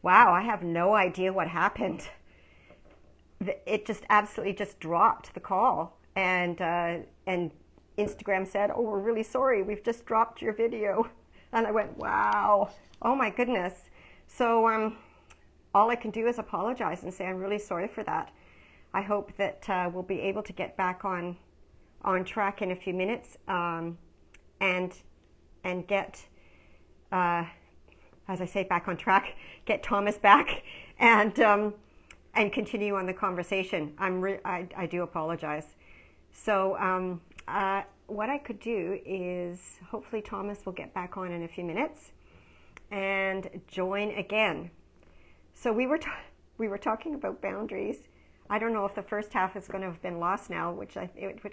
Wow, I have no idea what happened. It just absolutely just dropped the call, and Instagram said, "Oh, we're really sorry. We've just dropped your video." And I went, "Wow, oh my goodness." So all I can do is apologize and say I'm really sorry for that. I hope that we'll be able to get back on track in a few minutes, and get, as I say, back on track, get Thomas back, and continue on the conversation. I do apologize. So what I could do is hopefully Thomas will get back on in a few minutes and join again. So we were talking about boundaries. I don't know if the first half is going to have been lost now, which I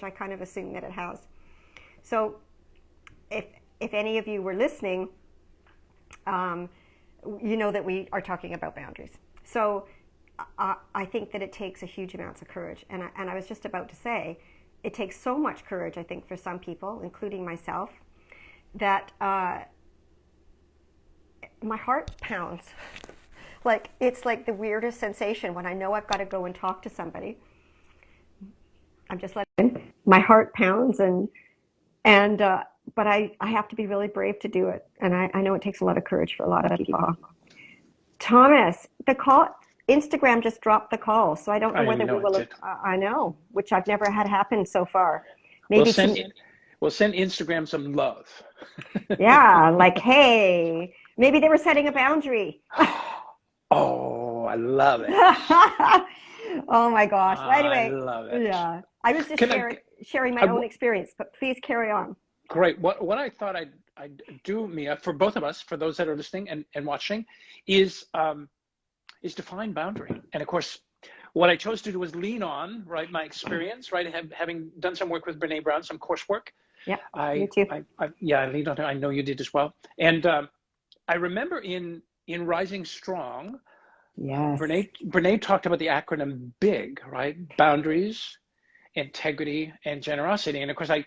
kind of assume that it has. So if any of you were listening, you know that we are talking about boundaries. So I think that it takes a huge amount of courage. And I was just about to say, it takes so much courage, I think, for some people, including myself, that my heart pounds. Like, it's like the weirdest sensation when I know I've got to go and talk to somebody. I'm just letting my heart pounds, but I have to be really brave to do it. And I know it takes a lot of courage for a lot of people. Thomas, Instagram just dropped the call, so I don't know I whether we know it will. did. I know, which I've never had happen so far. We'll Maybe send to, we'll send Instagram some love. yeah, like, hey, maybe they were setting a boundary. Oh, I love it. Oh my gosh. Well, I anyway, love it. yeah, I was just Can I, sharing my I own experience, but please carry on. great. What I thought I'd do, Mia, for both of us, for those that are listening and watching, is define boundary. And of course, what I chose to do was lean on, right, my experience, right, having done some work with Brene Brown, some coursework. Yeah, me I, too. yeah, I leaned on it. I know you did as well. And I remember in Rising Strong, Yes. Brene talked about the acronym BIG, right? Boundaries, integrity, and generosity. And of course, I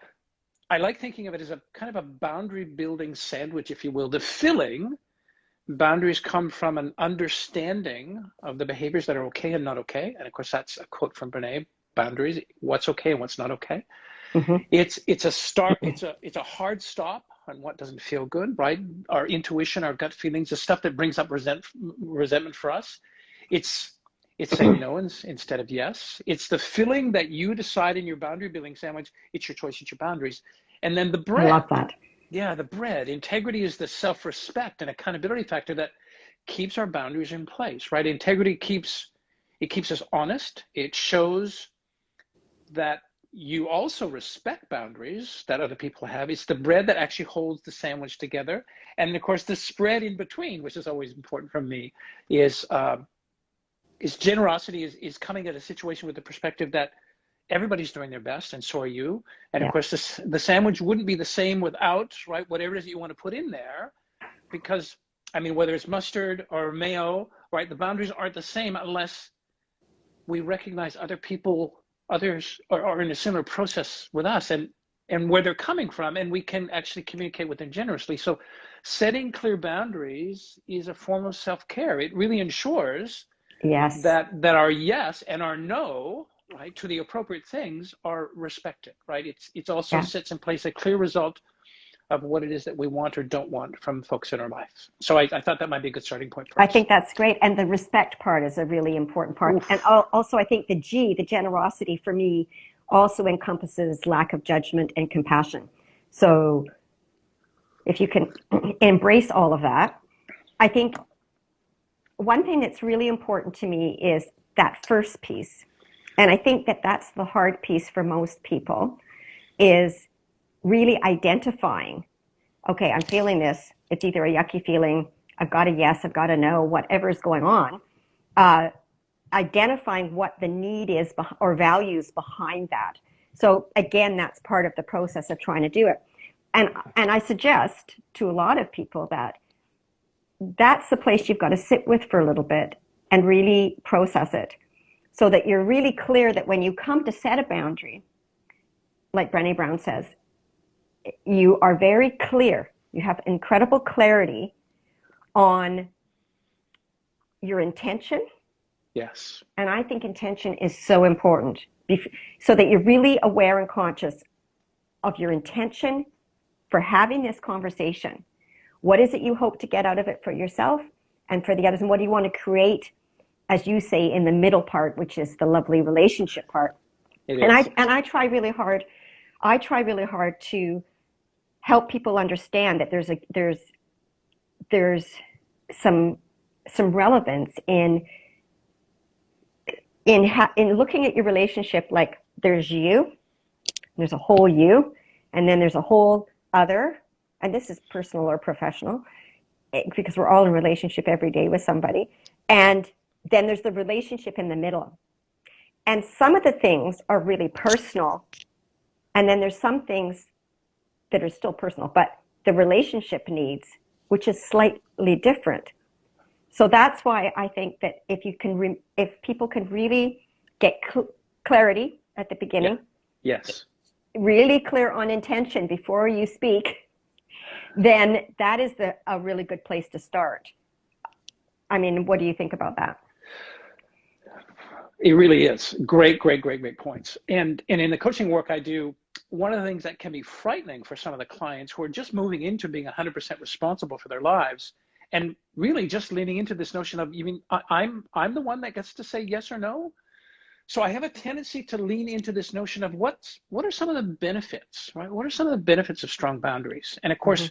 like thinking of it as a kind of a boundary building sandwich, if you will. The filling, boundaries come from an understanding of the behaviors that are okay and not okay. And of course, that's a quote from Brene, boundaries, what's okay and what's not okay. Mm-hmm. It's a start, it's a hard stop on what doesn't feel good, right? Our intuition, our gut feelings, the stuff that brings up resentment for us. It's saying no instead of yes. It's the filling that you decide in your boundary building sandwich. It's your choice, it's your boundaries. And then the I love bread. that. Yeah, the bread. Integrity is the self-respect and accountability factor that keeps our boundaries in place, right? Integrity keeps us honest. It shows that you also respect boundaries that other people have. It's the bread that actually holds the sandwich together. And of course, the spread in between, which is always important for me, is generosity, is coming at a situation with the perspective that everybody's doing their best, and so are you. And of Yeah. course, the sandwich wouldn't be the same without, right, whatever it is that you want to put in there, because, I mean, whether it's mustard or mayo, right, the boundaries aren't the same unless we recognize others are in a similar process with us, and where they're coming from, and we can actually communicate with them generously. So setting clear boundaries is a form of self-care. It really ensures Yes. that our yes and our no, right, to the appropriate things are respected, right? It's also Yeah. sets in place a clear result of what it is that we want or don't want from folks in our lives. So I thought that might be a good starting point for I us. think that's great. And the respect part is a really important part. And Oof. also, I think the generosity for me also encompasses lack of judgment and compassion. So if you can embrace all of that, I think one thing that's really important to me is that first piece. And I think that that's the hard piece for most people, is really identifying, okay, I'm feeling this. It's either a yucky feeling, I've got a yes, I've got a no, whatever's going on. Identifying what the need is or values behind that. So again, that's part of the process of trying to do it. And I suggest to a lot of people that that's the place you've got to sit with for a little bit and really process it, so that you're really clear that when you come to set a boundary, like Brené Brown says, you are very clear. You have incredible clarity on your intention. Yes. And I think intention is so important so that you're really aware and conscious of your intention for having this conversation. What is it you hope to get out of it for yourself and for the others? And what do you want to create, as you say, in the middle part, which is the lovely relationship part? It And is. I try really hard. I try really hard to help people understand that there's some relevance in looking at your relationship like there's you, there's a whole you, and then there's a whole other, and this is personal or professional, because we're all in relationship every day with somebody, and then there's the relationship in the middle. And some of the things are really personal, and then there's some things that are still personal, but the relationship needs, which is slightly different. So that's why I think that if people can really get clarity at the beginning, Yes, really clear on intention before you speak, then that is a really good place to start. I mean, what do you think about that? it really is. Great, great, great, great points. And in the coaching work I do, one of the things that can be frightening for some of the clients who are just moving into being 100% responsible for their lives and really just leaning into this notion of, you mean I'm the one that gets to say yes or no? So I have a tendency to lean into this notion of what are some of the benefits, right? What are some of the benefits of strong boundaries? And of course,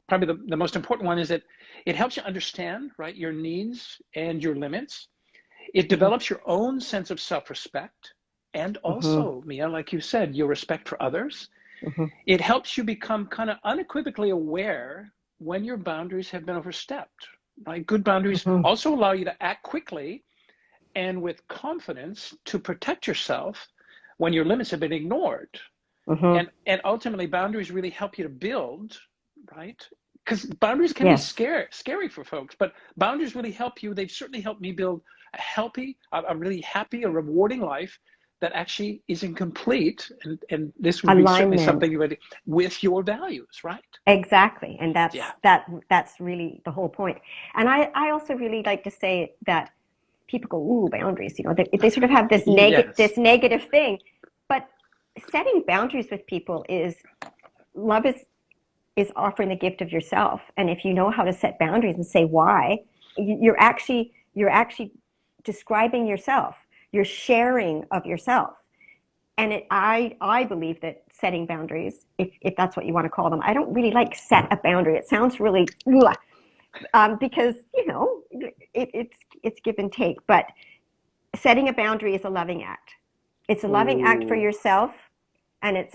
probably the most important one is that it helps you understand, right, your needs and your limits. It develops your own sense of self-respect, and also, Mia, like you said, your respect for others. It helps you become kind of unequivocally aware when your boundaries have been overstepped, right? Good boundaries also allow you to act quickly and with confidence to protect yourself when your limits have been ignored. And ultimately, boundaries really help you to build, right? Because boundaries can be scary for folks, but boundaries really help you. They've certainly helped me build a healthy, a really happy, a rewarding life that actually isn't complete. And this would be certainly something you would with your values, right? Exactly. And that's really the whole point. And I also really like to say that people go, ooh, boundaries, they sort of have this this negative thing. But setting boundaries with people love is offering the gift of yourself. And if you know how to set boundaries and say why, you're actually describing yourself. You're sharing of yourself. And I believe that setting boundaries, if that's what you want to call them, I don't really like set a boundary. It sounds really, because, it's give and take. But setting a boundary is a loving act. It's a loving act for yourself. And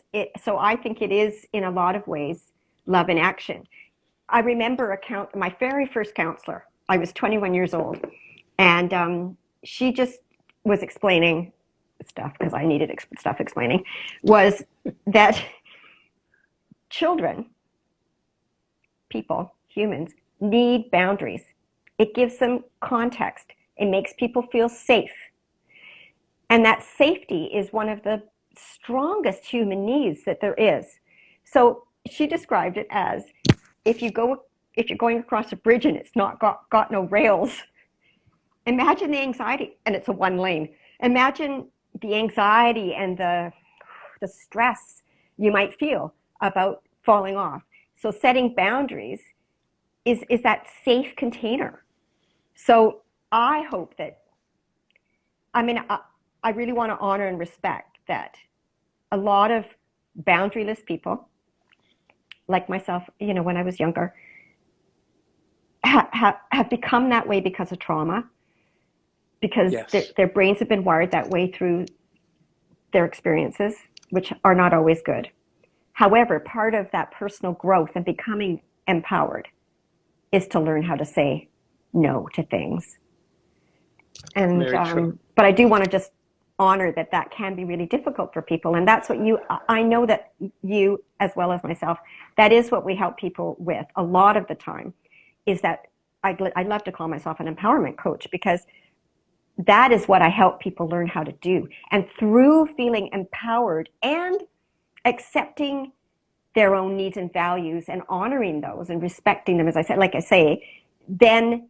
so I think it is, in a lot of ways, love in action. I remember my very first counselor. I was 21 years old, and she just was explaining stuff, because I needed stuff explaining, was that children, people, humans, need boundaries. It gives them context. It makes people feel safe. And that safety is one of the strongest human needs that there is. So she described it as, if you're going across a bridge and it's not got no rails, imagine the anxiety, and it's a one lane. Imagine the anxiety and the stress you might feel about falling off. So setting boundaries is that safe container. So I hope that, I really want to honor and respect that a lot of boundaryless people, like myself, when I was younger, have become that way because of trauma, because their brains have been wired that way through their experiences, which are not always good. However, part of that personal growth and becoming empowered is to learn how to say no to things. And but I do want to just honor that can be really difficult for people, and that's what I know that you, as well as myself, that is what we help people with a lot of the time. Is that I love to call myself an empowerment coach, because that is what I help people learn how to do. And through feeling empowered and accepting their own needs and values and honoring those and respecting them, as I said, then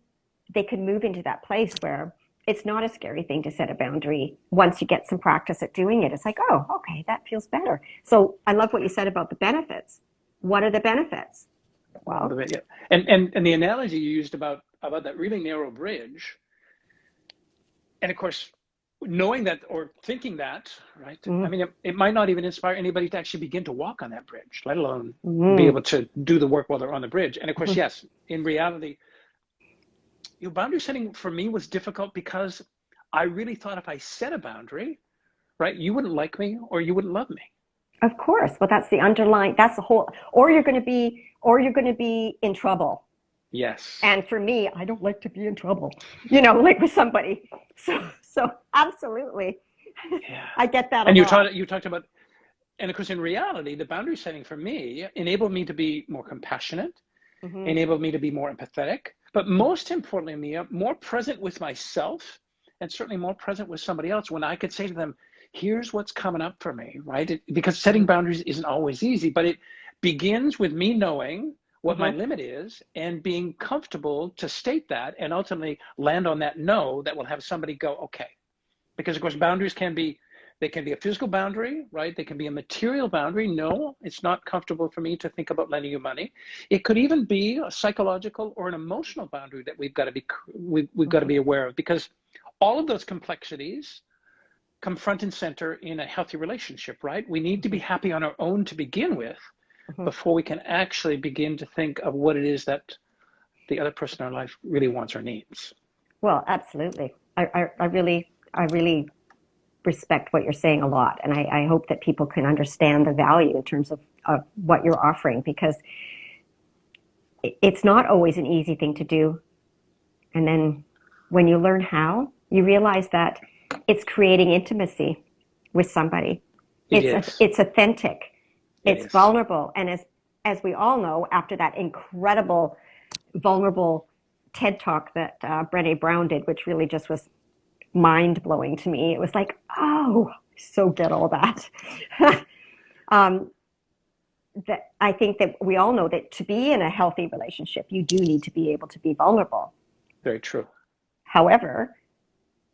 they can move into that place where it's not a scary thing to set a boundary once you get some practice at doing it. It's like, oh, okay, that feels better. So I love what you said about the benefits. What are the benefits? Well, Yeah. And the analogy you used about that really narrow bridge, and of course, knowing that or thinking that, right? I mean, it might not even inspire anybody to actually begin to walk on that bridge, let alone be able to do the work while they're on the bridge. And of course, yes, in reality, boundary setting for me was difficult because I really thought if I set a boundary, right, you wouldn't like me or you wouldn't love me. of course. Well, that's the underlying, that's the whole, or you're going to be in trouble. Yes. And for me, I don't like to be in trouble, like with somebody. So absolutely. Yeah. I get that And a lot. you talked about, and of course, in reality, the boundary setting for me enabled me to be more compassionate, enabled me to be more empathetic, but most importantly, Mia, more present with myself and certainly more present with somebody else when I could say to them, here's what's coming up for me, right? Because setting boundaries isn't always easy, but it begins with me knowing what my limit is and being comfortable to state that and ultimately land on that no that will have somebody go, okay. Because of course, boundaries can be a physical boundary, right? They can be a material boundary. No, it's not comfortable for me to think about lending you money. It could even be a psychological or an emotional boundary that we've got to be aware of, because all of those complexities come front and center in a healthy relationship, right? We need to be happy on our own to begin with before we can actually begin to think of what it is that the other person in our life really wants or needs. Well, absolutely. I really respect what you're saying a lot. And I hope that people can understand the value in terms of what you're offering, because it's not always an easy thing to do. And then when you learn how, you realize that it's creating intimacy with somebody. It's authentic. It's vulnerable. And as we all know, after that incredible, vulnerable TED Talk that Brené Brown did, which really just was mind-blowing to me, it was like, oh, so get all that. That I think that we all know that to be in a healthy relationship, you do need to be able to be vulnerable. Very true. However,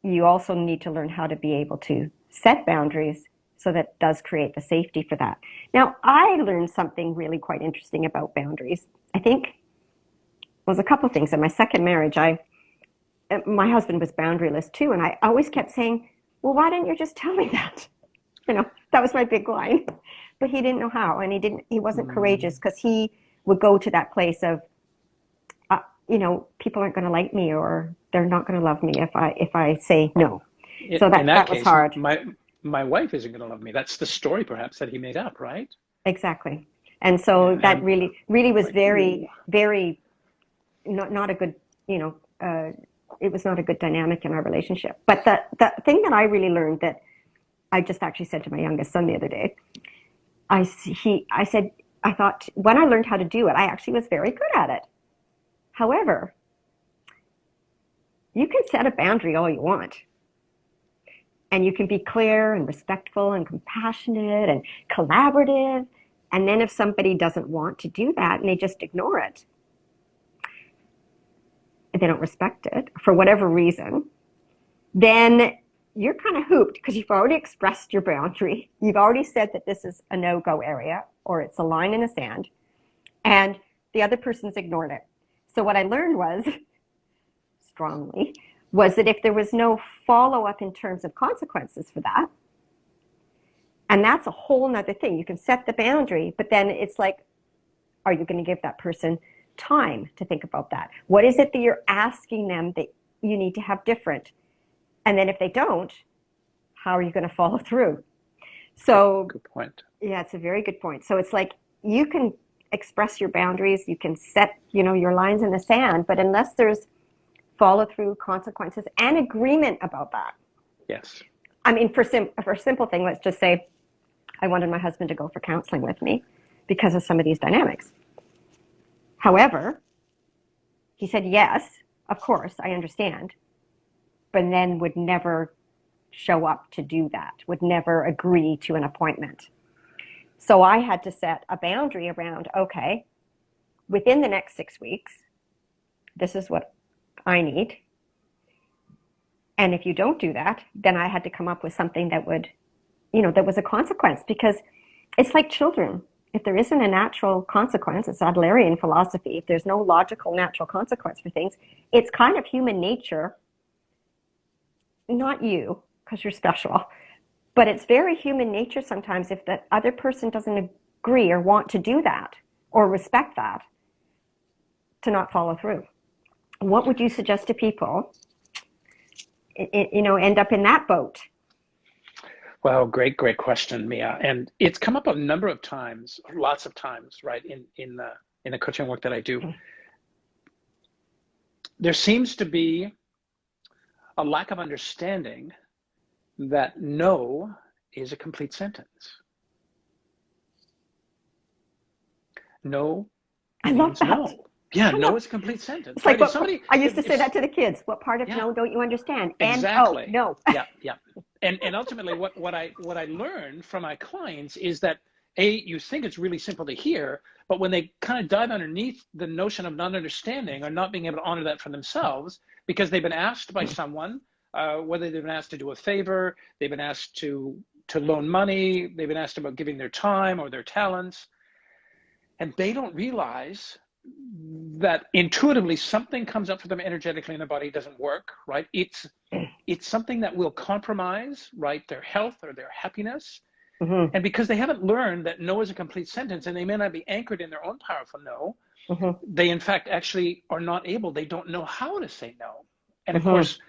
you also need to learn how to be able to set boundaries, so that does create the safety for that. Now, I learned something really quite interesting about boundaries. I think it was a couple of things. In my second marriage, my husband was boundaryless too, and I always kept saying, well, why didn't you just tell me that? That was my big line. But he didn't know how, and he wasn't courageous, because he would go to that place of, people aren't going to like me, or they're not going to love me if I say no. So In that was case, hard. my wife isn't going to love me. That's the story, perhaps, that he made up, right? Exactly. And so that really was like, very, very not a good, it was not a good dynamic in our relationship. But the thing that I really learned, that I just actually said to my youngest son the other day, I said, I thought when I learned how to do it, I actually was very good at it. However, you can set a boundary all you want. And you can be clear and respectful and compassionate and collaborative. And then if somebody doesn't want to do that and they just ignore it, they don't respect it for whatever reason, then you're kind of hooped, because you've already expressed your boundary. You've already said that this is a no-go area, or it's a line in the sand, and the other person's ignored it. So what I learned was that if there was no follow-up in terms of consequences for that, and that's a whole nother thing. You can set the boundary, but then it's like, are you going to give that person time to think about that? What is it that you're asking them that you need to have different? And then if they don't, how are you going to follow through? So good point. Yeah, it's a very good point. So it's like, you can express your boundaries, you can set, your lines in the sand, but unless there's follow through, consequences, and agreement about that. Yes. I mean, for a simple thing, let's just say I wanted my husband to go for counseling with me because of some of these dynamics. However, he said, yes, of course, I understand, but then would never show up to do that, would never agree to an appointment. So I had to set a boundary around, okay, within the next 6 weeks, this is what I need. And if you don't do that, then I had to come up with something that would, that was a consequence, because it's like children. If there isn't a natural consequence, it's Adlerian philosophy. If there's no logical natural consequence for things, it's kind of human nature, not you, because you're special, but it's very human nature sometimes if the other person doesn't agree or want to do that or respect that, to not follow through. What would you suggest to people, end up in that boat? Well, great question, Mia. And it's come up a number of times, lots of times, right, in the coaching work that I do. There seems to be a lack of understanding that no is a complete sentence. No I love means that. no. Yeah, no is a complete sentence. It's like right? I used to say that to the kids. What part of no don't you understand? Exactly. No. Yeah. And ultimately what I learned from my clients is that you think it's really simple to hear, but when they kind of dive underneath the notion of not understanding or not being able to honor that for themselves, because they've been asked by someone, whether they've been asked to do a favor, they've been asked to loan money, they've been asked about giving their time or their talents, and they don't realize that intuitively something comes up for them energetically in their body, doesn't work, right? It's something that will compromise, right, their health or their happiness. Mm-hmm. And because they haven't learned that no is a complete sentence, and they may not be anchored in their own powerful no, mm-hmm. they in fact actually are not able, they don't know how to say no. And of course,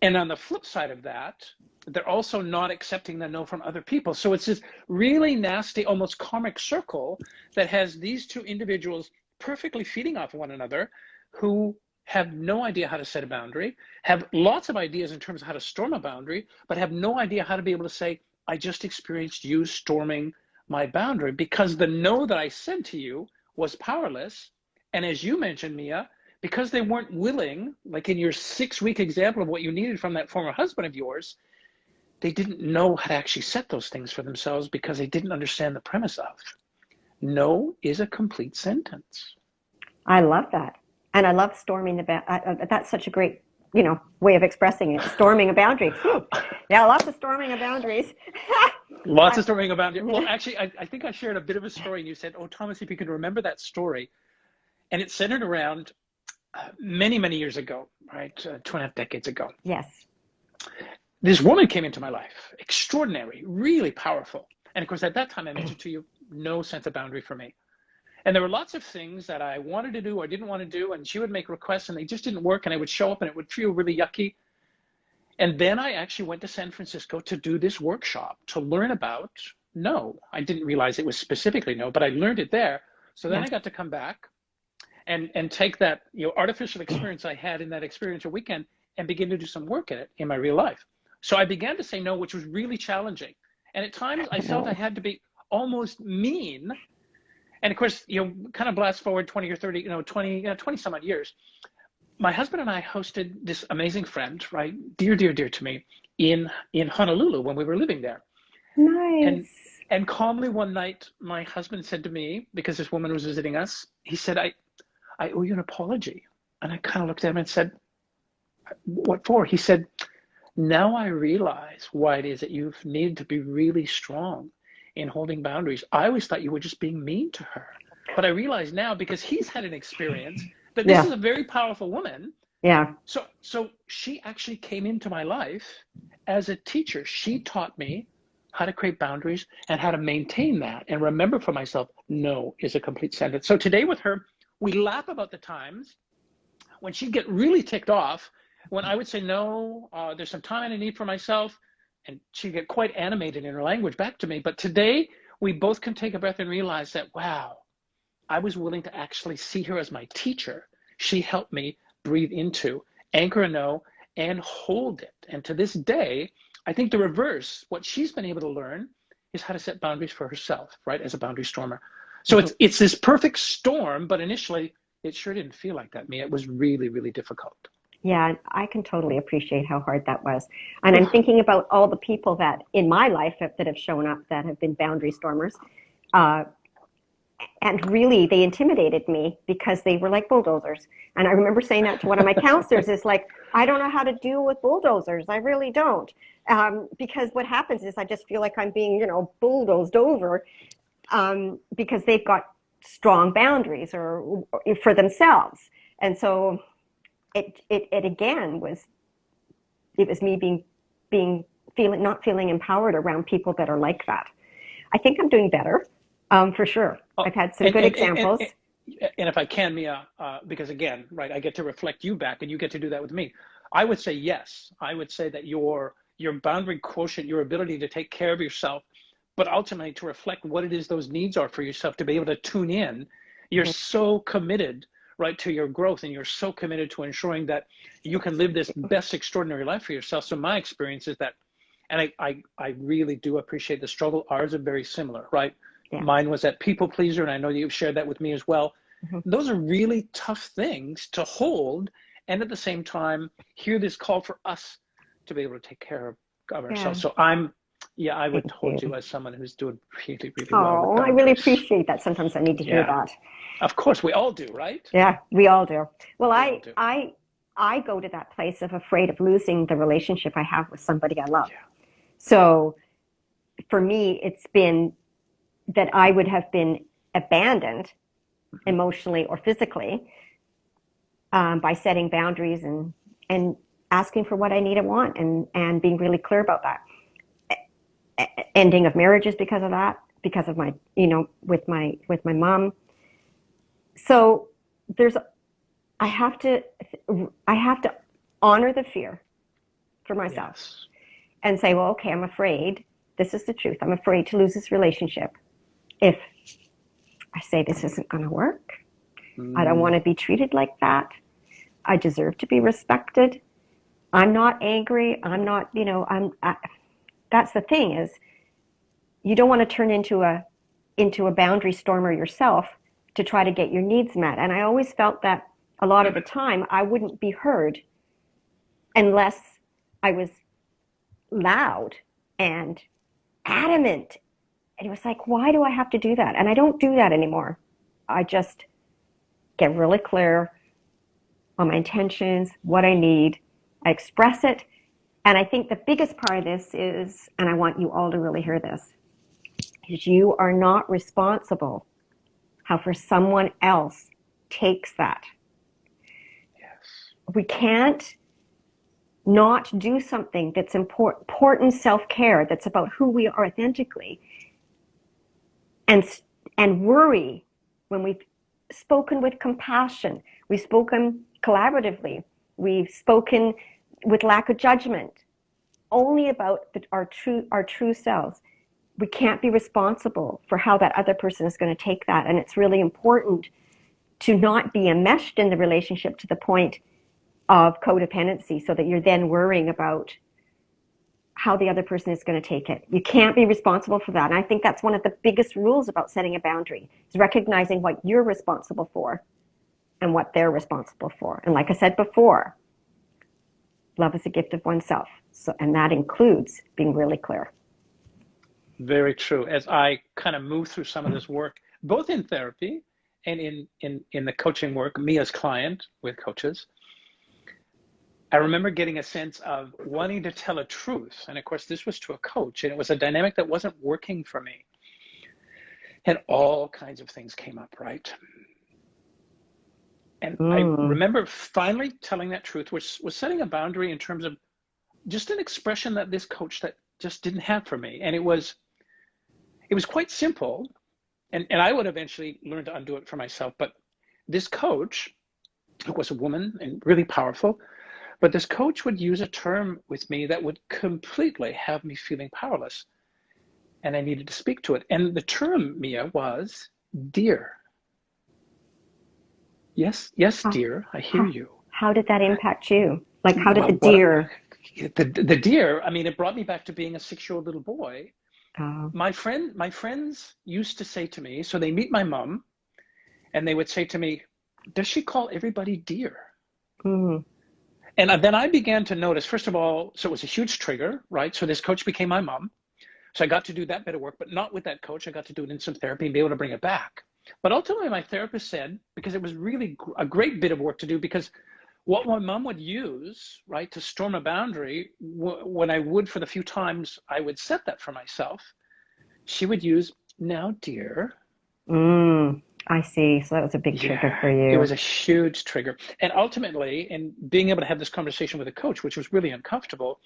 and on the flip side of that, they're also not accepting the no from other people. So it's this really nasty, almost karmic circle that has these two individuals perfectly feeding off one another, who have no idea how to set a boundary, have lots of ideas in terms of how to storm a boundary, but have no idea how to be able to say, I just experienced you storming my boundary because the no that I said to you was powerless. And as you mentioned, Mia, because they weren't willing, like in your 6-week example of what you needed from that former husband of yours, they didn't know how to actually set those things for themselves because they didn't understand the premise of no is a complete sentence. I love that. And I love storming the boundary. That's such a great, way of expressing it. Storming a boundary. Yeah, lots of storming of boundaries. Lots of storming of boundaries. Well, actually, I think I shared a bit of a story, and you said, oh, Thomas, if you can remember that story. And it's centered around many, many years ago, right? 2.5 decades ago. Yes. This woman came into my life, extraordinary, really powerful. And of course, at that time, I mentioned to you, no sense of boundary for me. And there were lots of things that I wanted to do or didn't want to do, and she would make requests and they just didn't work, and I would show up and it would feel really yucky. And then I actually went to San Francisco to do this workshop to learn about no. I didn't realize it was specifically no, but I learned it there. So then I got to come back and take that artificial experience I had in that experiential weekend and begin to do some work in it in my real life. So I began to say no, which was really challenging. And at times I felt I had to be almost mean. And of course, kind of blast forward 20 or 30, 20 some odd years. My husband and I hosted this amazing friend, right? Dear, dear, dear to me in Honolulu when we were living there. Nice. And calmly one night, my husband said to me, because this woman was visiting us, he said, I owe you an apology. And I kind of looked at him and said, what for? He said, now I realize why it is that you've needed to be really strong in holding boundaries. I always thought you were just being mean to her. But I realize now, because he's had an experience, that this is a very powerful woman. Yeah. So she actually came into my life as a teacher. She taught me how to create boundaries and how to maintain that and remember for myself, no is a complete sentence. So today with her, we laugh about the times when she'd get really ticked off when I would say, no, there's some time I need for myself. And she'd get quite animated in her language back to me. But today, we both can take a breath and realize that, wow, I was willing to actually see her as my teacher. She helped me breathe into, anchor a no, and hold it. And to this day, I think the reverse, what she's been able to learn is how to set boundaries for herself, right, as a boundary stormer. So it's this perfect storm, but initially, it sure didn't feel like that, Mia. It was really, really difficult. Yeah, I can totally appreciate how hard that was. And I'm thinking about all the people that in my life that have shown up that have been boundary stormers. and really they intimidated me because they were like bulldozers. And I remember saying that to one of my counselors, is like, I don't know how to deal with bulldozers. I really don't. Because what happens is I just feel like I'm being, bulldozed over, because they've got strong boundaries or for themselves. And so it again was me feeling not feeling empowered around people that are like that. I think I'm doing better, for sure. Oh, I've had some good examples. and if I can, Mia, because again, right, I get to reflect you back, and you get to do that with me. I would say yes. I would say that your boundary quotient, your ability to take care of yourself, but ultimately to reflect what it is those needs are for yourself, to be able to tune in. You're Mhm. so committed, right, to your growth, and you're so committed to ensuring that you can live this best extraordinary life for yourself. So my experience is that, and I really do appreciate the struggle. Ours are very similar, right? Yeah. Mine was that people pleaser, and I know you've shared that with me as well. Mhm. Those are really tough things to hold, and at the same time, hear this call for us to be able to take care of Yeah. ourselves. So yeah, I would Thank hold you you. as someone who's doing really, really well with Oh, I really boundaries. appreciate that. Sometimes I need to hear Yeah, that. of course, we all do, right? Yeah, we all do. Well, We all do. I go to that place of afraid of losing the relationship I have with somebody I love. Yeah. So for me, it's been that I would have been abandoned Mm-hmm. emotionally or physically, by setting boundaries and asking for what I need and want, and being really clear about that. Ending of marriages because of that, because of my, with my mom. So there's, I have to, I have to honor the fear for myself Yes. and say, well, okay, I'm afraid. This is the truth. I'm afraid to lose this relationship. If I say this isn't going to work, I don't want Mm, to be treated like that. I deserve to be respected. I'm not angry. I'm not, that's the thing, is you don't want to turn into a boundary stormer yourself to try to get your needs met. And I always felt that a lot of the time I wouldn't be heard unless I was loud and adamant. And it was like, why do I have to do that? And I don't do that anymore. I just get really clear on my intentions, what I need. I express it. And I think the biggest part of this is, and I want you all to really hear this, is you are not responsible however someone else takes that. yes. We can't not do something that's important self-care, that's about who we are authentically, and worry when we've spoken with compassion, we've spoken collaboratively, we've spoken with lack of judgment, only about our true selves. We can't be responsible for how that other person is going to take that, and it's really important to not be enmeshed in the relationship to the point of codependency, so that you're then worrying about how the other person is going to take it. You can't be responsible for that. And I think that's one of the biggest rules about setting a boundary, is recognizing what you're responsible for and what they're responsible for. And like I said before, love is a gift of oneself. So, and that includes being really clear. Very true. As I kind of move through some of this work, both in therapy and in the coaching work, me as client with coaches, I remember getting a sense of wanting to tell a truth. And of course, this was to a coach, and it was a dynamic that wasn't working for me. And all kinds of things came up, right? And I Mm. remember finally telling that truth, which was setting a boundary in terms of just an expression that this coach that just didn't have for me. And it was quite simple. And I would eventually learn to undo it for myself. But this coach, who was a woman and really powerful, but this coach would use a term with me that would completely have me feeling powerless. And I needed to speak to it. And the term, Mia, was dear. Yes, yes, How, dear, I hear how, you. how did that impact you? Like, how did the Well, what deer? the dear, I mean, it brought me back to being a 6-year-old little boy. Uh, My friends used to say to me, so they meet my mom, and they would say to me, does she call everybody dear? mm, And then I began to notice, first of all, so it was a huge trigger, right? So this coach became my mom. So I got to do that bit of work, but not with that coach. I got to do it in some therapy and be able to bring it back. But ultimately, my therapist said, because it was really a great bit of work to do, because what my mom would use, right, to storm a boundary, when I would, for the few times I would set that for myself, she would use, now, dear. I see. So that was a big trigger Yeah, for it you. was a huge trigger. And ultimately, in being able to have this conversation with a coach, which was really uncomfortable,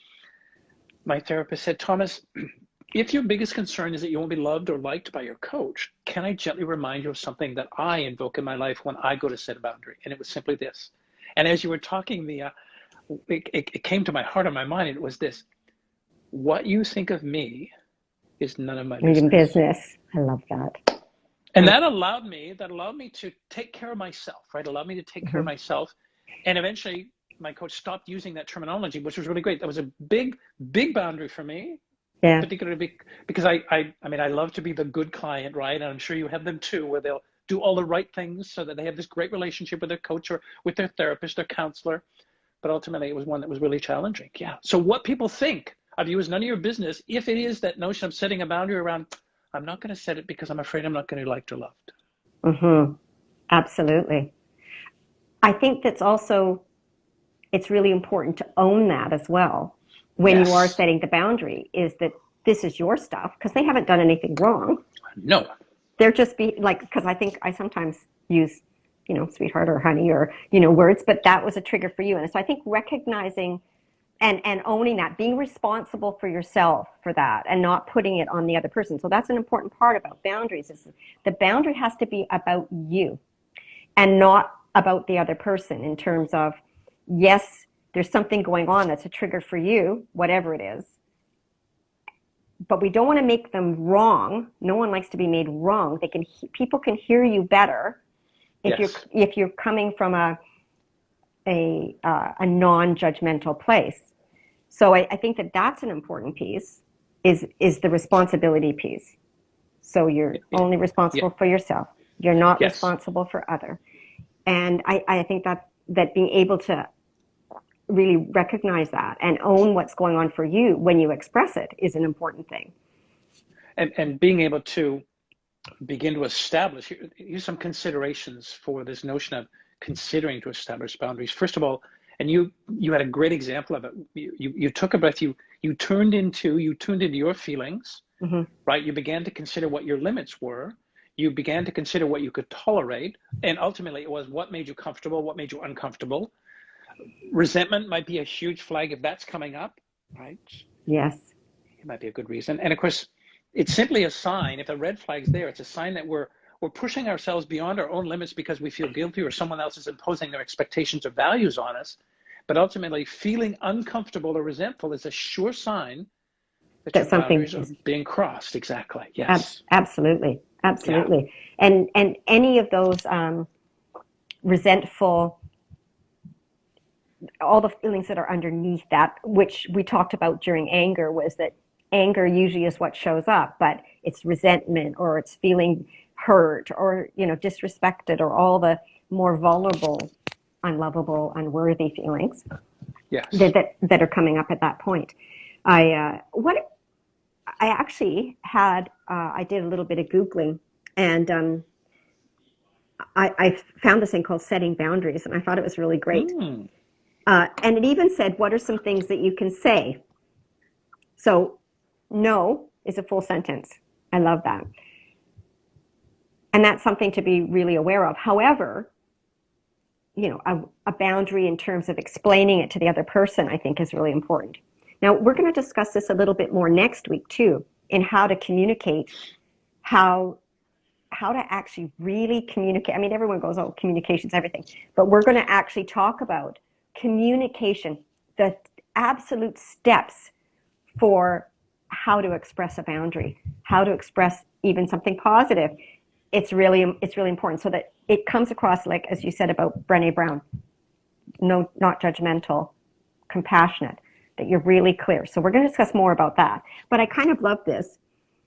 my therapist said, Thomas, if your biggest concern is that you won't be loved or liked by your coach, can I gently remind you of something that I invoke in my life when I go to set a boundary? And it was simply this. And as you were talking, it came to my heart and my mind, and it was this: what you think of me is none of my In business. business. I love that. And that allowed me to take care of myself, right? Allowed me to take care of Mm-hmm. myself. And eventually my coach stopped using that terminology, which was really great. That was a big, big boundary for me, Yeah. particularly because I mean, I love to be the good client, right? And I'm sure you have them too, where they'll do all the right things so that they have this great relationship with their coach or with their therapist or counselor. But ultimately it was one that was really challenging. Yeah. So what people think of you is none of your business. If it is that notion of setting a boundary around, I'm not going to set it because I'm afraid I'm not going to be liked or loved. Mm-hmm. Absolutely. I think that's also, it's really important to own that as well when you are Yes. setting the boundary, is that this is your stuff because they haven't done anything wrong. No. They're just be like, because I think I sometimes use, sweetheart or honey or, words, but that was a trigger for you. And so I think recognizing and owning that, being responsible for yourself for that and not putting it on the other person. So that's an important part about boundaries, is the boundary has to be about you and not about the other person, in terms of, yes, there's something going on that's a trigger for you, whatever it is, but we don't want to make them wrong. No one likes to be made wrong. People can hear you better Yes. if you're coming from a non-judgmental place. So I think that that's an important piece, is the responsibility piece. So you're only Yeah. responsible for yourself. You're not Yes. responsible for other. And I think that being able to really recognize that and own what's going on for you when you express it is an important thing. And being able to begin to establish, here's some considerations for this notion of considering to establish boundaries. First of all, and you had a great example of it. You took a breath, you tuned into your feelings, Mm-hmm. right? You began to consider what your limits were. You began to consider what you could tolerate. And ultimately it was what made you comfortable, what made you uncomfortable. Resentment might be a huge flag if that's coming up, right? Yes. It might be a good reason. And of course, it's simply a sign. If a red flag's there, it's a sign that we're pushing ourselves beyond our own limits because we feel guilty or someone else is imposing their expectations or values on us. But ultimately, feeling uncomfortable or resentful is a sure sign that your That something boundaries are is being crossed. Exactly. Yes. absolutely, Yeah. absolutely. And any of those resentful, all the feelings that are underneath that, which we talked about during anger, was that anger usually is what shows up, but it's resentment, or it's feeling hurt, or disrespected, or all the more vulnerable, unlovable, unworthy feelings Yes. that are coming up at that point. I actually had I did a little bit of Googling, and I found this thing called setting boundaries, and I thought it was really great. Mm. And it even said, what are some things that you can say? So, no is a full sentence. I love that. And that's something to be really aware of. However, a boundary in terms of explaining it to the other person, I think, is really important. Now, we're going to discuss this a little bit more next week, too, in how to communicate, how to actually really communicate. I mean, everyone goes, oh, communication's everything. But we're going to actually talk about communication, the absolute steps for how to express a boundary, how to express even something positive. It's really important, so that it comes across, like, as you said about Brené Brown, no, not judgmental, compassionate, that you're really clear. So we're going to discuss more about that. But I kind of love this.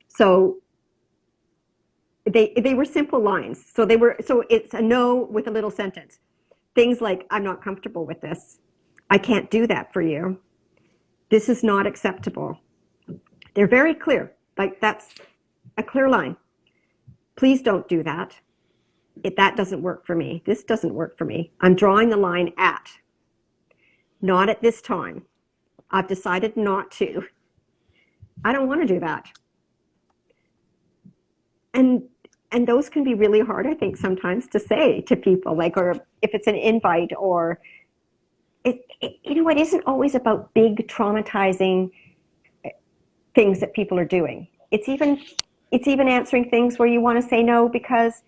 So they were simple lines. So it's a no with a little sentence. Things like, I'm not comfortable with this. I can't do that for you. This is not acceptable. They're very clear. Like, that's a clear line. Please don't do that. that doesn't work for me. This doesn't work for me. I'm drawing the line at, not at this time. I've decided not to. I don't want to do that. And those can be really hard, I think, sometimes to say to people, like, or if it's an invite, or it isn't always about big traumatizing things that people are doing. It's even answering things where you want to say no because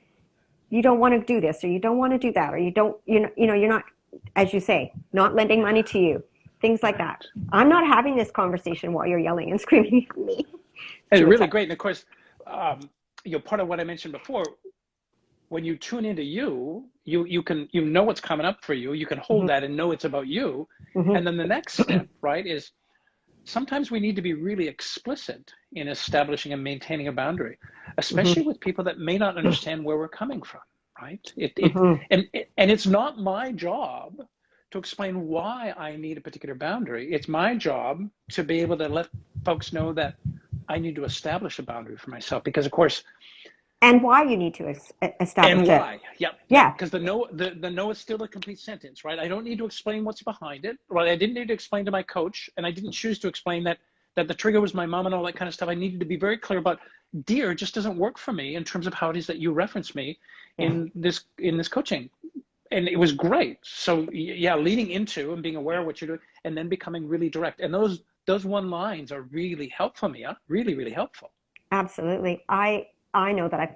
you don't want to do this, or you don't want to do that, or you're not, as you say, not lending money to you, things like that. I'm not having this conversation while you're yelling and screaming at me. It's really great. And of course, part of what I mentioned before, when you tune into you can, what's coming up for you. You can hold that and know it's about you. And then the next step, right, is sometimes we need to be really explicit in establishing and maintaining a boundary, especially with people that may not understand where we're coming from, right? And it's not my job to explain why I need a particular boundary. It's my job to be able to let folks know that I need to establish a boundary for myself, because of course, and why you need to establish and it. why, yeah, because the no is still a complete sentence, right? I don't need to explain what's behind it, right? I didn't need to explain to my coach, and I didn't choose to explain that the trigger was my mom and all that kind of stuff. I needed to be very clear about, dear, just doesn't work for me in terms of how it is that you reference me in this coaching. And it was great. So leading into and being aware of what you're doing, and then becoming really direct. And those one lines are really helpful, Mia. Really, really helpful. Absolutely. I know that I've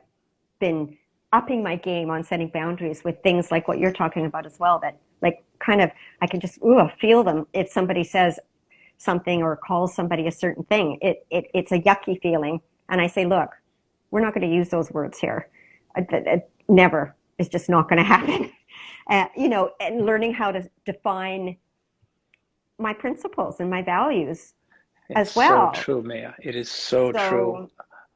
been upping my game on setting boundaries with things like what you're talking about as well, that like kind of, I can just feel them. If somebody says something or calls somebody a certain thing, it's a yucky feeling. And I say, look, we're not going to use those words here. Never. It's just not going to happen. And learning how to define my principles and my values as well. It's so true, Mia. It is so true.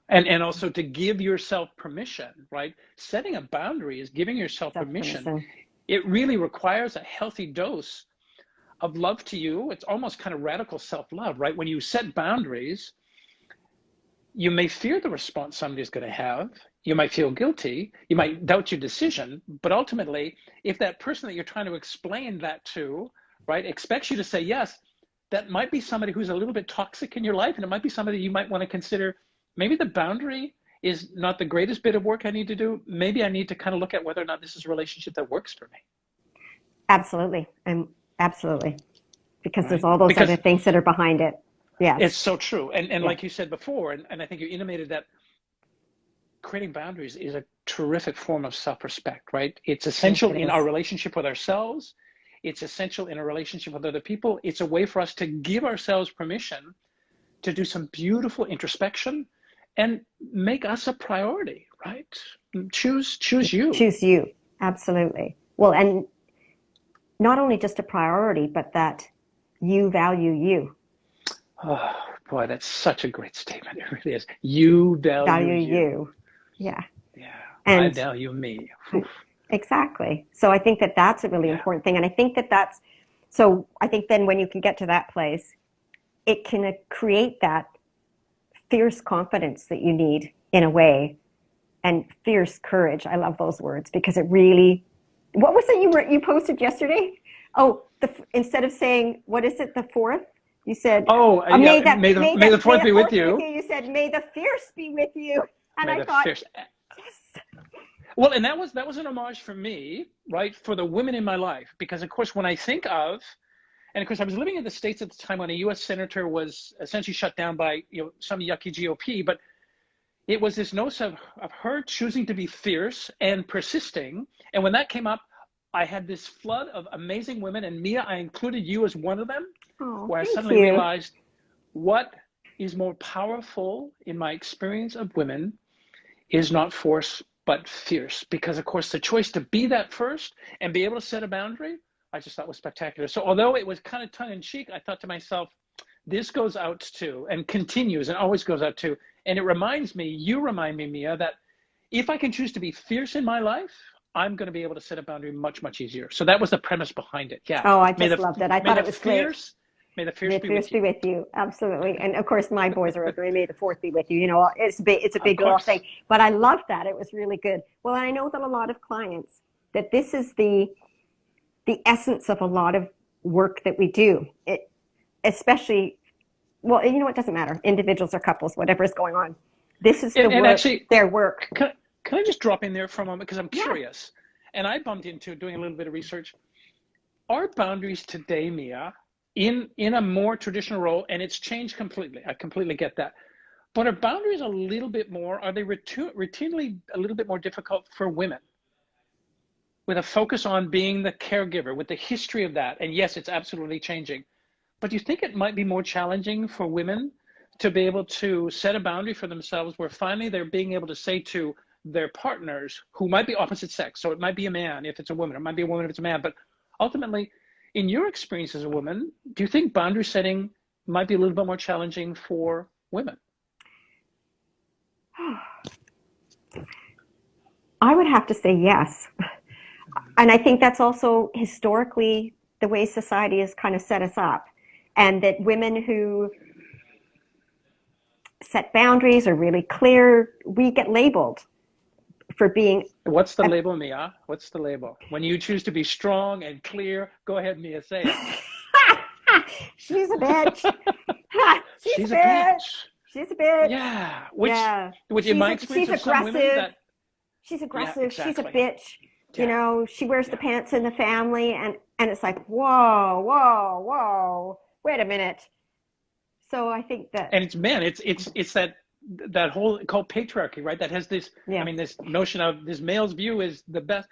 And also to give yourself permission, right? Setting a boundary is giving yourself permission. It really requires a healthy dose of love to you. It's almost kind of radical self-love, right? When you set boundaries, you may fear the response somebody's going to have. You might feel guilty. You might doubt your decision. But ultimately, if that person that you're trying to explain that to, right, expects you to say yes, that might be somebody who's a little bit toxic in your life. And it might be somebody you might want to consider, maybe the boundary is not the greatest bit of work I need to do. Maybe I need to kind of look at whether or not this is a relationship that works for me. Absolutely. Absolutely. Because there's all those other things that are behind it. Yes. It's so true. And like you said before, and I think you intimated that creating boundaries is a terrific form of self-respect, right? It's essential in our relationship with ourselves. It's essential in a relationship with other people. It's a way for us to give ourselves permission to do some beautiful introspection and make us a priority, right? Choose you. Choose you. Absolutely. Well, and not only just a priority, but that you value you. Oh, boy, that's such a great statement. It really is. You value you. Yeah. Yeah. And I value me. Exactly. So I think that that's a really important thing. And I think so I think then when you can get to that place, it can create that fierce confidence that you need in a way, and fierce courage. I love those words because it really, what was it you posted yesterday? Oh, instead of saying, what is it, the fourth? You said, may the fourth be with you. You said, may the fierce be with you. And I thought, yes. Well, and that was an homage for me, right, for the women in my life. Because, of course, when I think of, and of course, I was living in the States at the time when a U.S. senator was essentially shut down by some yucky GOP, but it was this notion of her choosing to be fierce and persisting. And when that came up, I had this flood of amazing women, and Mia, I included you as one of them, where I suddenly realized what is more powerful in my experience of women is not force, but fierce. Because, of course, the choice to be that first and be able to set a boundary, I just thought was spectacular. So although it was kind of tongue-in-cheek, I thought to myself, this goes out to, and continues and always goes out to, and it reminds me, you remind me, Mia, that if I can choose to be fierce in my life, I'm going to be able to set a boundary much, much easier. So that was the premise behind it. Yeah. Oh, I just loved it. I thought it was fierce. May the fierce May be the with force be you. with you. Absolutely. And of course, my boys are agree. May the fourth be with you. You know, it's a Of big girl thing. course. But I love that. It was really good. Well, I know that a lot of clients that this is the essence of a lot of work that we do. It especially, well, you know, it doesn't matter. Individuals or couples, whatever is going on. This is the And work, actually, their work. can I just drop in there for a moment because I'm Yeah. curious, and I bumped into doing a little bit of research. Are boundaries today, Mia, in a more traditional role, and it's changed completely. I completely get that. But are boundaries a little bit more? Are they routinely a little bit more difficult for women? With a focus on being the caregiver, with the history of that, and yes, it's absolutely changing. But do you think it might be more challenging for women to be able to set a boundary for themselves where finally they're being able to say to their partners who might be opposite sex, so it might be a man if it's a woman, it might be a woman if it's a man, but ultimately, in your experience as a woman, do you think boundary setting might be a little bit more challenging for women? I would have to say yes. And I think that's also historically the way society has kind of set us up. And that women who set boundaries are really clear, we get labeled for being What's the a label, Mia? What's the label? When you choose to be strong and clear, go ahead, Mia, say she's a bitch. it. She's a She's a bitch. bitch. She's a bitch. Yeah, Yeah. which in my experience She's of some women aggressive. that, She's yeah, aggressive. She's a exactly. bitch. You Yeah, know, she wears the yeah. pants in the family, and it's like, whoa, whoa, whoa. Wait a minute. So I think that And it's man, it's that whole called patriarchy, right? That has this, I yes. mean, this notion of this male's view is the best.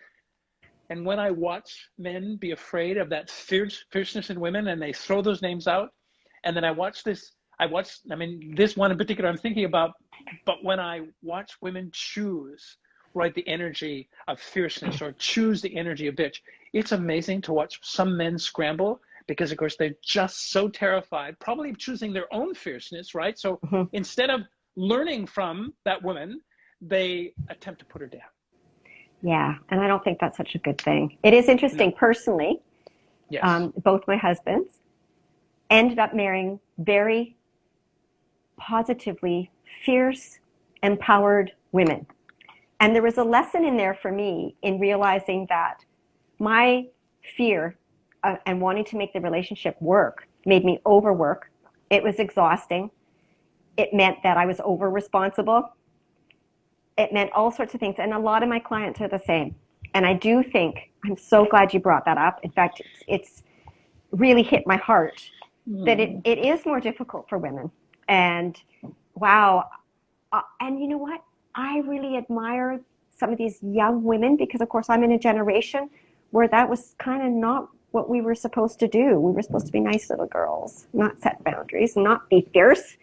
And when I watch men be afraid of that fierceness in women, and they throw those names out, and then I mean, this one in particular I'm thinking about, but when I watch women choose, right, the energy of fierceness or choose the energy of bitch, it's amazing to watch some men scramble because, of course, they're just so terrified, probably choosing their own fierceness, right? So Mhm. instead of learning from that woman, they attempt to put her down. Yeah, and I don't think that's such a good thing. It is interesting No. personally. Yes. Both my husbands ended up marrying very positively fierce, empowered women. And there was a lesson in there for me in realizing that my fear and wanting to make the relationship work made me overwork. It was exhausting. It meant that I was over responsible. It meant all sorts of things. And a lot of my clients are the same. And I do think, I'm so glad you brought that up. In fact, it's really hit my heart that Mm. it is more difficult for women. And wow. And you know what? I really admire some of these young women because, of course, I'm in a generation where that was kind of not what we were supposed to do. We were supposed to be nice little girls, not set boundaries, not be fierce,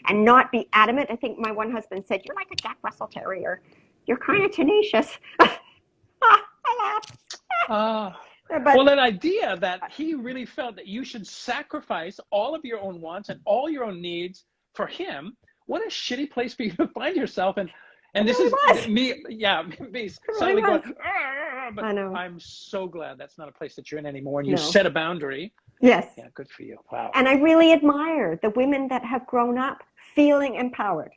and not be adamant. I think my one husband said, "You're like a Jack Russell Terrier. You're kind of tenacious." I laughed. Uh, well, But that idea that he really felt that you should sacrifice all of your own wants and all your own needs for him. What a shitty place for you to find yourself. it And this really is was. me, yeah, me It really suddenly going, was. "Ah," but I know. I'm so glad that's not a place that you're in anymore. And you No. set a boundary. Yes. Yeah, good for you. Wow. And I really admire the women that have grown up feeling empowered.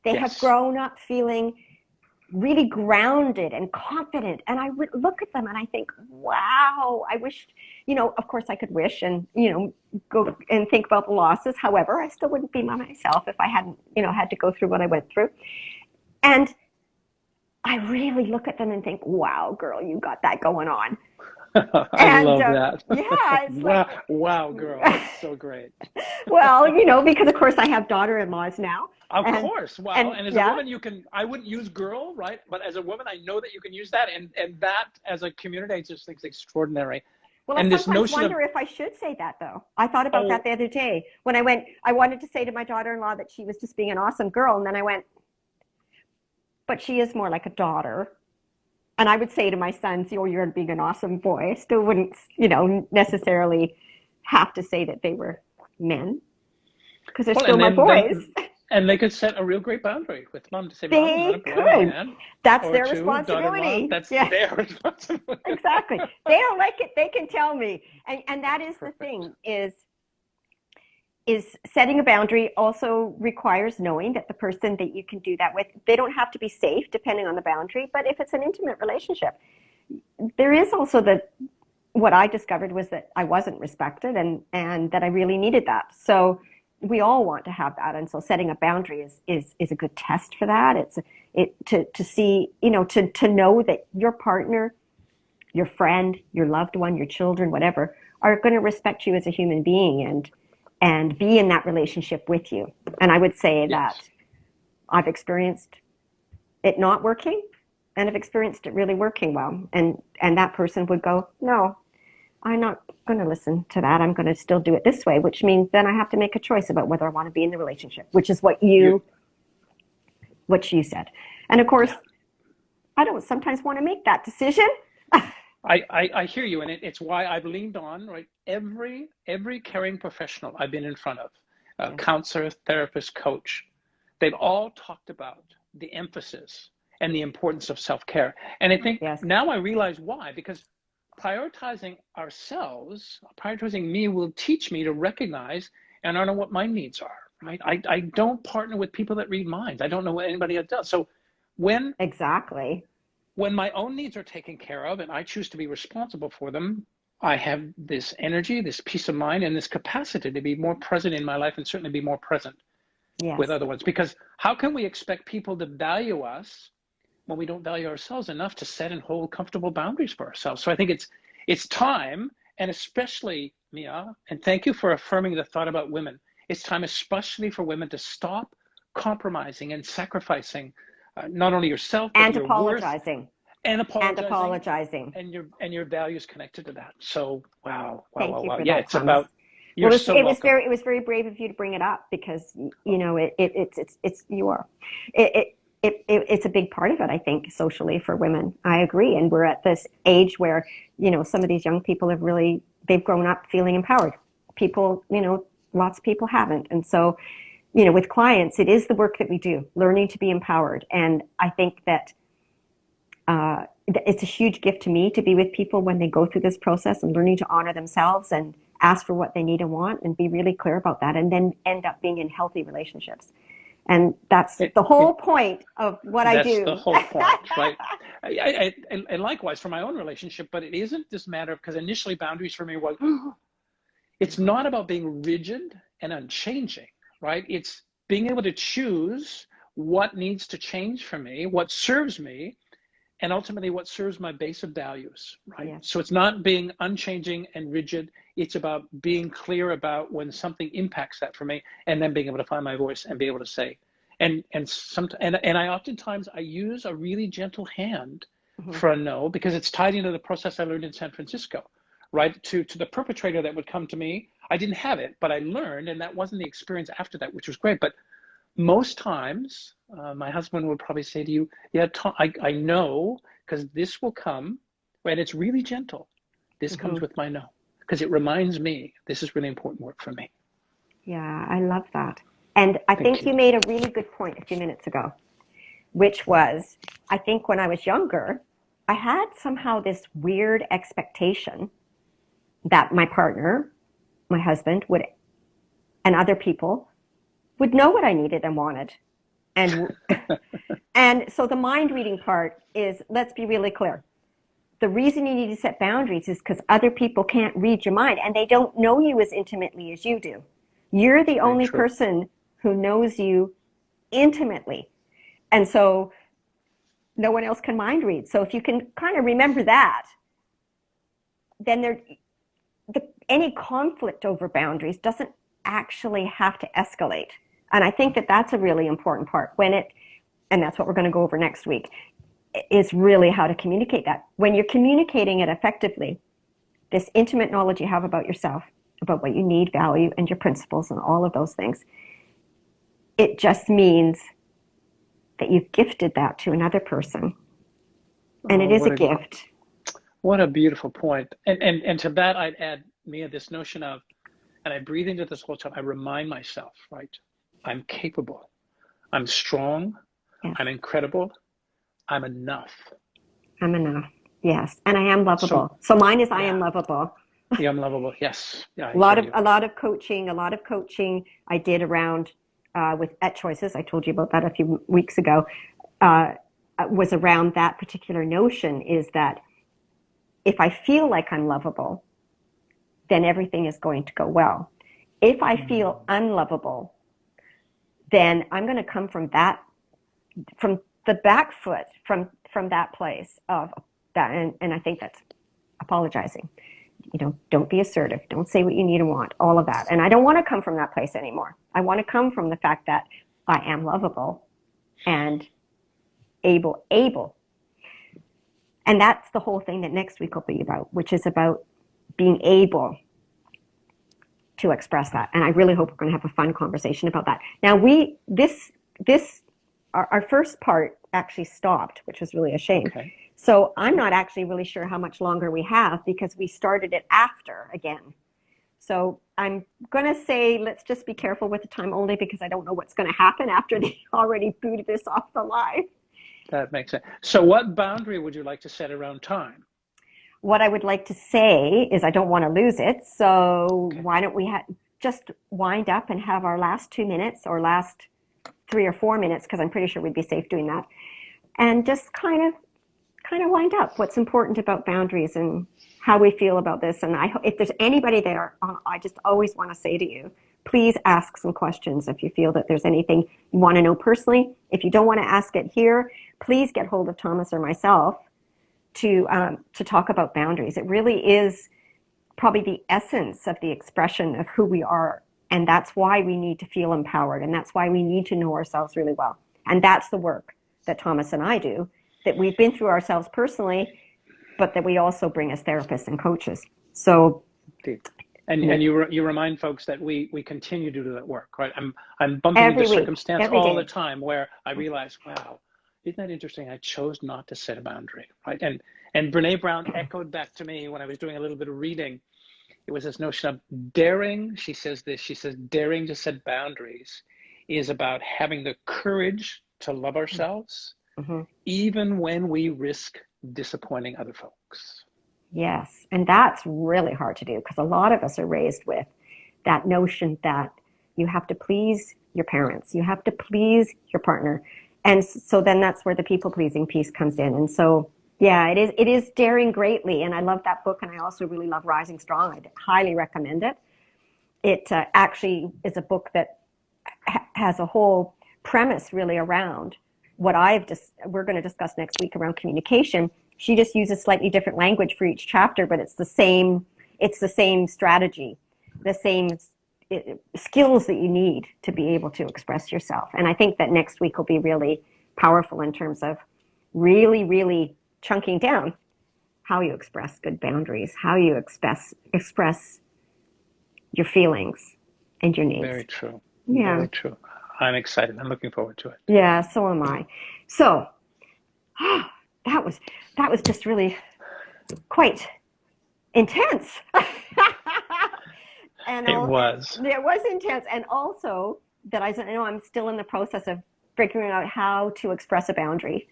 They have Yes. grown up feeling really grounded and confident. And I would look at them and I think, wow, I wish, you know, of course I could wish and, you know, go and think about the losses. However, I still wouldn't be myself if I hadn't, you know, had to go through what I went through. And I really look at them and think, wow, girl, you got that going on. I And love that. yeah, it's like, Wow, wow, girl, that's so great. well, you know, because of course I have daughter-in-laws now. Of And, course. Wow. and And as a yeah, woman, I wouldn't use girl, right? But as a woman, I know that you can use that. And that as a community, I just think is extraordinary. well, I And this sometimes notion of, wonder if I should say that though. I thought about that oh, the other day when I wanted to say to my daughter-in-law that she was just being an awesome girl. And then I went, but she is more like a daughter. And I would say to my sons, oh, you're being an awesome boy. I still wouldn't, you know, necessarily have to say that they were men because they're well, still and my boys. and they could set a real great boundary with mom to say, mom, I'm not a They boy, I'm a could. man. That's Or their two, daughter-in-law, responsibility. that's Yeah. their responsibility. Exactly. They don't like it, they can tell me. And that is the Perfect. thing is is setting a boundary also requires knowing that the person that you can do that with, they don't have to be safe depending on the boundary, but if it's an intimate relationship, there is also what I discovered was that I wasn't respected, and that I really needed that. So we all want to have that. And so setting a boundary is a good test for that. To see, to know that your partner, your friend, your loved one, your children, whatever, are going to respect you as a human being and be in that relationship with you. And I would say that Yes. I've experienced it not working, and I've experienced it really working well. And that person would go, no, I'm not going to listen to that. I'm going to still do it this way, which means then I have to make a choice about whether I want to be in the relationship, which is what you said. And of course, Yeah. I don't sometimes want to make that decision. I hear you, and it's why I've leaned on, right, every caring professional I've been in front of, Yes. counselor, therapist, coach, they've all talked about the emphasis and the importance of self-care. And I think Yes. now I realize why, because prioritizing ourselves, prioritizing me will teach me to recognize and honor what my needs are, right? I don't partner with people that read minds. I don't know what anybody else does. So when Exactly. when my own needs are taken care of and I choose to be responsible for them, I have this energy, this peace of mind, and this capacity to be more present in my life and certainly be more present with Yes. other ones. Because how can we expect people to value us when we don't value ourselves enough to set and hold comfortable boundaries for ourselves? So I think it's time, and especially, Mia, and thank you for affirming the thought about women. It's time, especially for women, to stop compromising and sacrificing not only yourself but And your worth apologizing. and And apologizing apologizing. and your values connected to that. So wow, wow, Thank wow, you wow. for Yeah, that, it's Thomas. about, you're Well, so welcome. it was very brave of you to bring it up because it's you are it's a big part of it, I think, socially for women. I agree, and we're at this age where some of these young people they've grown up feeling empowered. People, lots of people haven't, and so with clients, it is the work that we do, learning to be empowered, and I think that. It's a huge gift to me to be with people when they go through this process and learning to honor themselves and ask for what they need and want and be really clear about that and then end up being in healthy relationships. And that's It, the it, whole point of what I that's the do. whole point, right? And likewise for my own relationship, but it isn't this matter, because initially boundaries for me was, it's not about being rigid and unchanging, right? It's being able to choose what needs to change for me, what serves me, and ultimately what serves my base of values, right? Yes. So it's not being unchanging and rigid. It's about being clear about when something impacts that for me, and then being able to find my voice and be able to say. And I oftentimes I use a really gentle hand Mm-hmm. for a no, because it's tied into the process I learned in San Francisco, right? To the perpetrator that would come to me, I didn't have it, but I learned, and that wasn't the experience after that, which was great. But most times, my husband would probably say to you, yeah, Tom, I know, because this will come, right? It's really gentle. This Mm-hmm. comes with my no, because it reminds me this is really important work for me. Yeah, I love that. And I Thank think you. you made a really good point a few minutes ago, which was, I think when I was younger, I had somehow this weird expectation that my partner, my husband, and other people would know what I needed and wanted. And and so the mind reading part is, let's be really clear. The reason you need to set boundaries is because other people can't read your mind and they don't know you as intimately as you do. You're the Very only true. person who knows you intimately. And so no one else can mind read. So if you can kind of remember that, then any conflict over boundaries doesn't actually have to escalate. And I think that that's a really important part and that's what we're going to go over next week, is really how to communicate that. When you're communicating it effectively, this intimate knowledge you have about yourself, about what you need, value, and your principles, and all of those things, it just means that you've gifted that to another person. And it Oh, is a gift. what a beautiful point. And to that, I'd add, Mia, this notion of, and I breathe into this whole time, I remind myself, right? I'm capable. I'm strong. Yes, I'm incredible. I'm enough. I'm enough. Yes, and I am So, lovable. So mine is I am yeah. lovable. The unlovable. Yes. Yeah, I A lot hear of you. a lot of coaching I did around with at choices. I told you about that a few weeks ago. Uh, was around that particular notion is that if I feel like I'm lovable, then everything is going to go well. If I feel unlovable, then I'm going to come from from the back foot, from that place of that. And I think that's apologizing. Don't be assertive. Don't say what you need and want, all of that. And I don't want to come from that place anymore. I want to come from the fact that I am lovable and able. And that's the whole thing that next week will be about, which is about being able to express that. And I really hope we're going to have a fun conversation about that. Now our first part actually stopped, which was really a shame. Okay. So I'm not actually really sure how much longer we have because we started it after again. So I'm going to say, let's just be careful with the time only because I don't know what's going to happen after they already booted us off the live. That makes sense. So what boundary would you like to set around time? What I would like to say is I don't want to lose it. So Okay. why don't we just wind up and have our last 2 minutes or last 3 or 4 minutes, because I'm pretty sure we'd be safe doing that, and just kind of wind up what's important about boundaries and how we feel about this. And if there's anybody there, I just always want to say to you, please ask some questions if you feel that there's anything you want to know personally. If you don't want to ask it here, please get hold of Thomas or myself to talk about boundaries. It really is probably the essence of the expression of who we are. And that's why we need to feel empowered. And that's why we need to know ourselves really well. And that's the work that Thomas and I do, that we've been through ourselves personally, but that we also bring as therapists and coaches. So, and you remind folks that we continue to do that work, right? I'm bumping every into week, circumstance every all day. the time where I realize, wow, isn't that interesting? I chose not to set a boundary, right? And Brene Brown echoed that to me when I was doing a little bit of reading. It was this notion of daring. She says this. She says daring to set boundaries is about having the courage to love ourselves, even when we risk disappointing other folks. Yes. And that's really hard to do because a lot of us are raised with that notion that you have to please your parents, you have to please your partner. And so then that's where the people pleasing piece comes in. And so, yeah, it is daring greatly. And I love that book. And I also really love Rising Strong. I highly recommend it. It actually is a book that has a whole premise really around what we're going to discuss next week around communication. She just uses slightly different language for each chapter, but it's the same strategy, the same skills that you need to be able to express yourself. And I think that next week will be really powerful in terms of really, really chunking down how you express good boundaries, how you express your feelings and your needs. Very true. Yeah. Very true. I'm excited. I'm looking forward to it. Yeah, so am I. So that was just really quite intense. And It was. It was intense. And also that I know I'm still in the process of figuring out how to express a boundary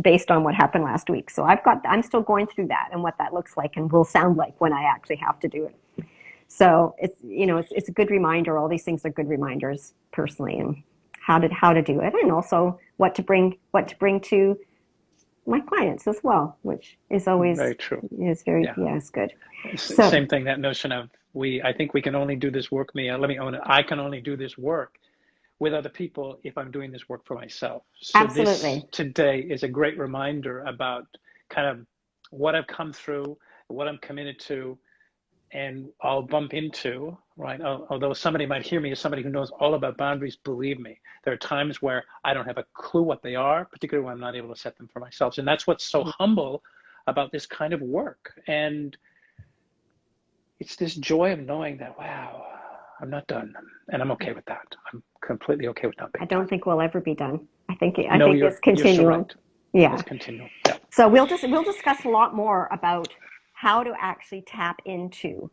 based on what happened last week. So I'm still going through that and what that looks like and will sound like when I actually have to do it. So it's a good reminder. All these things are good reminders personally, and how to do it, and also what to bring to my clients as well, which is always very true. Is very it's good. So, same thing. That notion of I think we can only do this work. Let me own it. I can only do this work with other people if I'm doing this work for myself. So absolutely. This today is a great reminder about kind of what I've come through, what I'm committed to, and I'll bump into, right? Although somebody might hear me as somebody who knows all about boundaries, believe me, there are times where I don't have a clue what they are, particularly when I'm not able to set them for myself. And that's what's so humble about this kind of work. And it's this joy of knowing that, wow, I'm not done. And I'm okay with that. I'm completely okay with not being done. I don't think we'll ever be done. I think it's continuum. You're so right. Yeah. It's continuum. Yeah. So we'll discuss a lot more about how to actually tap into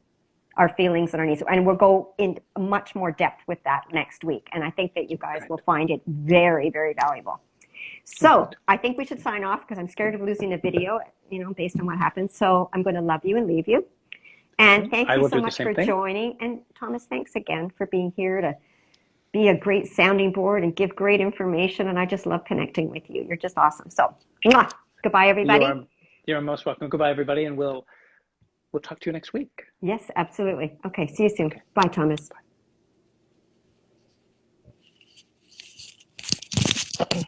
our feelings and our needs. And we'll go in much more depth with that next week. And I think that you guys will find it very, very valuable. So I think we should sign off because I'm scared of losing the video, based on what happens. So I'm going to love you and leave you. And thank I you will so do the much same for thing. joining. And Thomas, thanks again for being here to be a great sounding board and give great information. And I just love connecting with you. You're just awesome. So, mwah. Goodbye, everybody. You're most welcome. Goodbye, everybody, and we'll talk to you next week. Yes, absolutely. Okay, see you soon. Okay. Bye, Thomas. Bye.